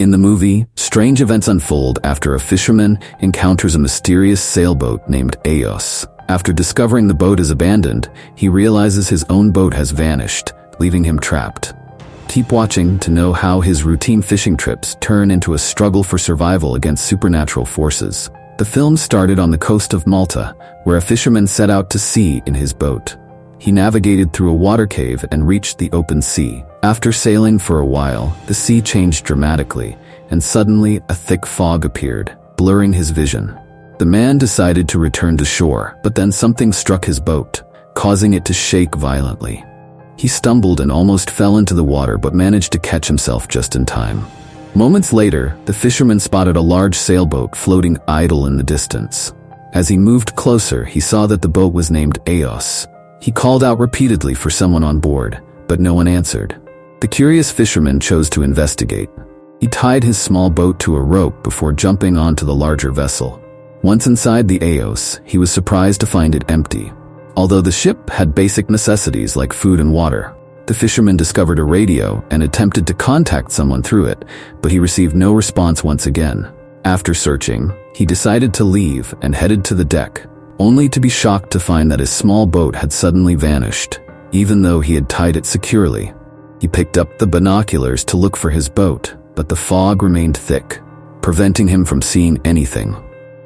In the movie, strange events unfold after a fisherman encounters a mysterious sailboat named Eos. After discovering the boat is abandoned, he realizes his own boat has vanished, leaving him trapped. Keep watching to know how his routine fishing trips turn into a struggle for survival against supernatural forces. The film started on the coast of Malta, where a fisherman set out to sea in his boat. He navigated through a water cave and reached the open sea. After sailing for a while, the sea changed dramatically, and suddenly a thick fog appeared, blurring his vision. The man decided to return to shore, but then something struck his boat, causing it to shake violently. He stumbled and almost fell into the water but managed to catch himself just in time. Moments later, the fisherman spotted a large sailboat floating idle in the distance. As he moved closer, he saw that the boat was named Eos. He called out repeatedly for someone on board, but no one answered. The curious fisherman chose to investigate. He tied his small boat to a rope before jumping onto the larger vessel. Once inside the Eos, he was surprised to find it empty. Although the ship had basic necessities like food and water, the fisherman discovered a radio and attempted to contact someone through it, but he received no response once again. After searching, he decided to leave and headed to the deck, only to be shocked to find that his small boat had suddenly vanished, even though he had tied it securely. He picked up the binoculars to look for his boat, but the fog remained thick, preventing him from seeing anything.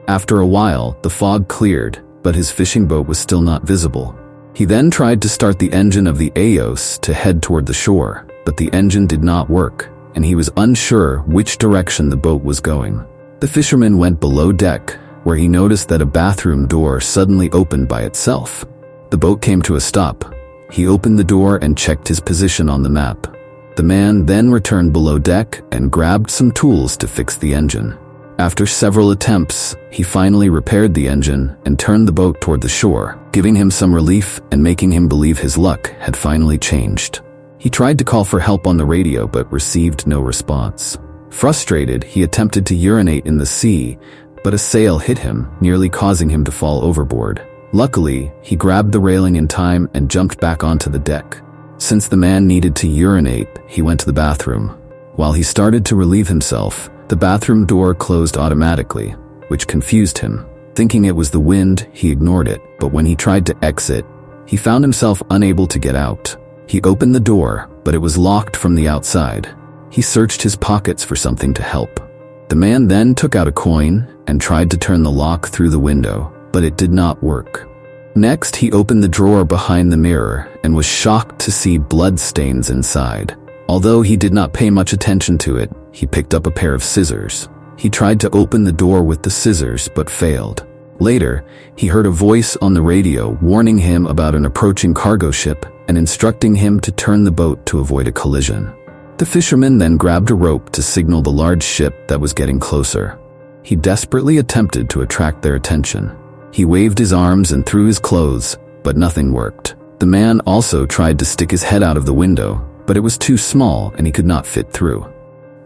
After a while, the fog cleared, but his fishing boat was still not visible. He then tried to start the engine of the Eos to head toward the shore, but the engine did not work, and he was unsure which direction the boat was going. The fisherman went below deck, where he noticed that a bathroom door suddenly opened by itself. The boat came to a stop. He opened the door and checked his position on the map. The man then returned below deck and grabbed some tools to fix the engine. After several attempts, he finally repaired the engine and turned the boat toward the shore, giving him some relief and making him believe his luck had finally changed. He tried to call for help on the radio but received no response. Frustrated, he attempted to urinate in the sea, but a sail hit him, nearly causing him to fall overboard. Luckily, he grabbed the railing in time and jumped back onto the deck. Since the man needed to urinate, he went to the bathroom. While he started to relieve himself, the bathroom door closed automatically, which confused him. Thinking it was the wind, he ignored it, but when he tried to exit, he found himself unable to get out. He opened the door, but it was locked from the outside. He searched his pockets for something to help. The man then took out a coin and tried to turn the lock through the window, but it did not work. Next, he opened the drawer behind the mirror and was shocked to see blood stains inside. Although he did not pay much attention to it, he picked up a pair of scissors. He tried to open the door with the scissors but failed. Later, he heard a voice on the radio warning him about an approaching cargo ship and instructing him to turn the boat to avoid a collision. The fisherman then grabbed a rope to signal the large ship that was getting closer. He desperately attempted to attract their attention. He waved his arms and threw his clothes, but nothing worked. The man also tried to stick his head out of the window, but it was too small and he could not fit through.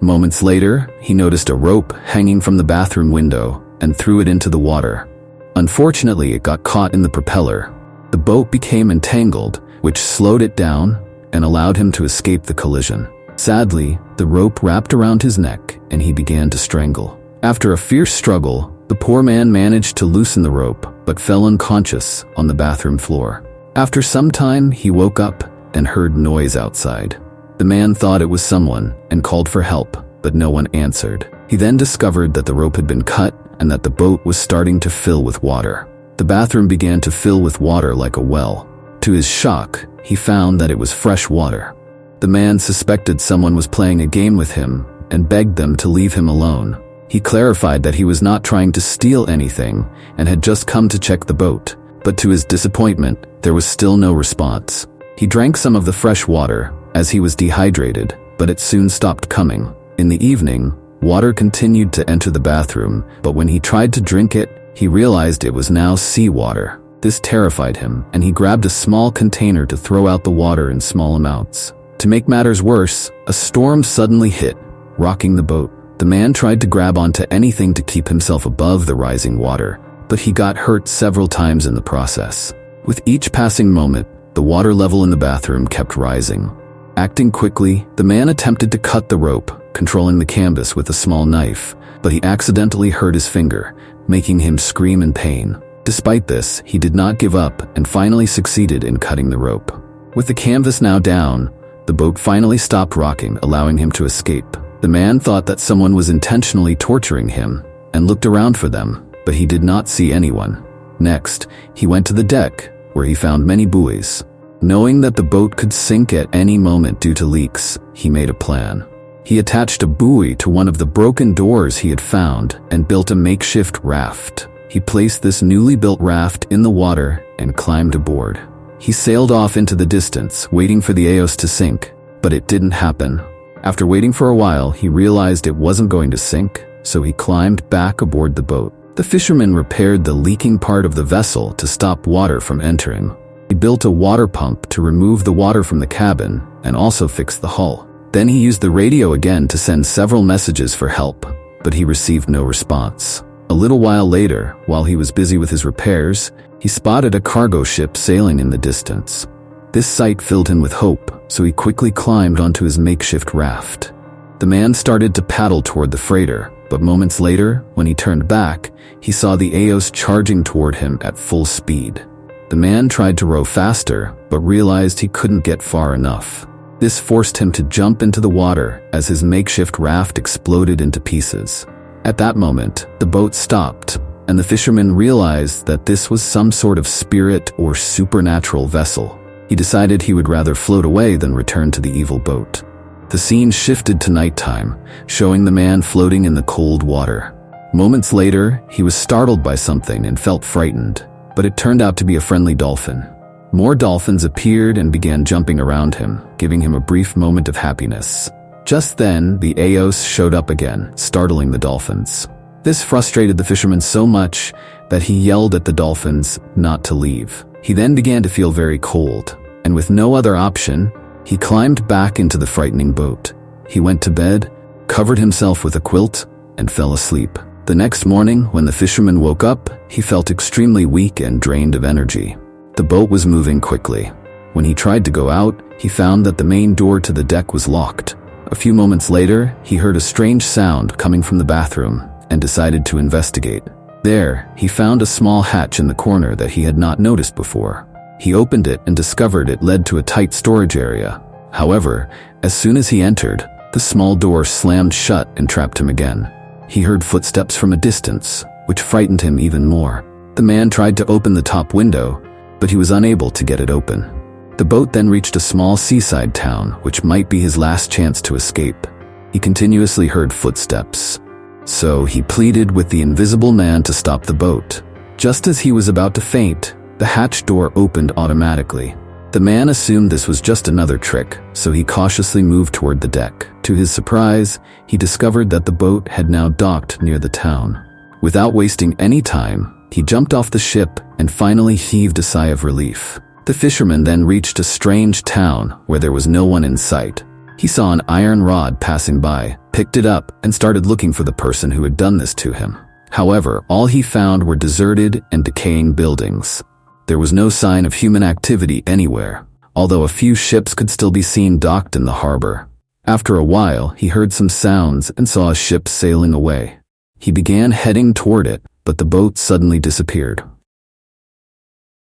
Moments later, he noticed a rope hanging from the bathroom window and threw it into the water. Unfortunately, it got caught in the propeller. The boat became entangled, which slowed it down and allowed him to escape the collision. Sadly, the rope wrapped around his neck and he began to strangle. After a fierce struggle, the poor man managed to loosen the rope but fell unconscious on the bathroom floor. After some time, he woke up and heard noise outside. The man thought it was someone and called for help, but no one answered. He then discovered that the rope had been cut and that the boat was starting to fill with water. The bathroom began to fill with water like a well. To his shock, he found that it was fresh water. The man suspected someone was playing a game with him and begged them to leave him alone. He clarified that he was not trying to steal anything and had just come to check the boat, but to his disappointment, there was still no response. He drank some of the fresh water as he was dehydrated, but it soon stopped coming. In the evening, water continued to enter the bathroom, but when he tried to drink it, he realized it was now seawater. This terrified him, and he grabbed a small container to throw out the water in small amounts. To make matters worse, a storm suddenly hit, rocking the boat. The man tried to grab onto anything to keep himself above the rising water, but he got hurt several times in the process. With each passing moment, the water level in the bathroom kept rising. Acting quickly, the man attempted to cut the rope, controlling the canvas with a small knife, but he accidentally hurt his finger, making him scream in pain. Despite this, he did not give up and finally succeeded in cutting the rope. With the canvas now down, the boat finally stopped rocking, allowing him to escape. The man thought that someone was intentionally torturing him and looked around for them, but he did not see anyone. Next, he went to the deck, where he found many buoys. Knowing that the boat could sink at any moment due to leaks, he made a plan. He attached a buoy to one of the broken doors he had found and built a makeshift raft. He placed this newly built raft in the water and climbed aboard. He sailed off into the distance, waiting for the Eos to sink, but it didn't happen. After waiting for a while, he realized it wasn't going to sink, so he climbed back aboard the boat. The fisherman repaired the leaking part of the vessel to stop water from entering. He built a water pump to remove the water from the cabin and also fixed the hull. Then he used the radio again to send several messages for help, but he received no response. A little while later, while he was busy with his repairs, he spotted a cargo ship sailing in the distance. This sight filled him with hope, so he quickly climbed onto his makeshift raft. The man started to paddle toward the freighter, but moments later, when he turned back, he saw the Eos charging toward him at full speed. The man tried to row faster, but realized he couldn't get far enough. This forced him to jump into the water as his makeshift raft exploded into pieces. At that moment, the boat stopped, and the fisherman realized that this was some sort of spirit or supernatural vessel. He decided he would rather float away than return to the evil boat. The scene shifted to nighttime, showing the man floating in the cold water. Moments later, he was startled by something and felt frightened, but it turned out to be a friendly dolphin. More dolphins appeared and began jumping around him, giving him a brief moment of happiness. Just then, the Eos showed up again, startling the dolphins. This frustrated the fisherman so much that he yelled at the dolphins not to leave. He then began to feel very cold, and with no other option, he climbed back into the frightening boat. He went to bed, covered himself with a quilt, and fell asleep. The next morning, when the fisherman woke up, he felt extremely weak and drained of energy. The boat was moving quickly. When he tried to go out, he found that the main door to the deck was locked. A few moments later, he heard a strange sound coming from the bathroom and decided to investigate. There, he found a small hatch in the corner that he had not noticed before. He opened it and discovered it led to a tight storage area. However, as soon as he entered, the small door slammed shut and trapped him again. He heard footsteps from a distance, which frightened him even more. The man tried to open the top window, but he was unable to get it open. The boat then reached a small seaside town, which might be his last chance to escape. He continuously heard footsteps, so he pleaded with the invisible man to stop the boat. Just as he was about to faint, the hatch door opened automatically. The man assumed this was just another trick, so he cautiously moved toward the deck. To his surprise, he discovered that the boat had now docked near the town. Without wasting any time, he jumped off the ship and finally heaved a sigh of relief. The fisherman then reached a strange town where there was no one in sight. He saw an iron rod passing by, picked it up, and started looking for the person who had done this to him. However, all he found were deserted and decaying buildings. There was no sign of human activity anywhere, although a few ships could still be seen docked in the harbor. After a while, he heard some sounds and saw a ship sailing away. He began heading toward it, but the boat suddenly disappeared.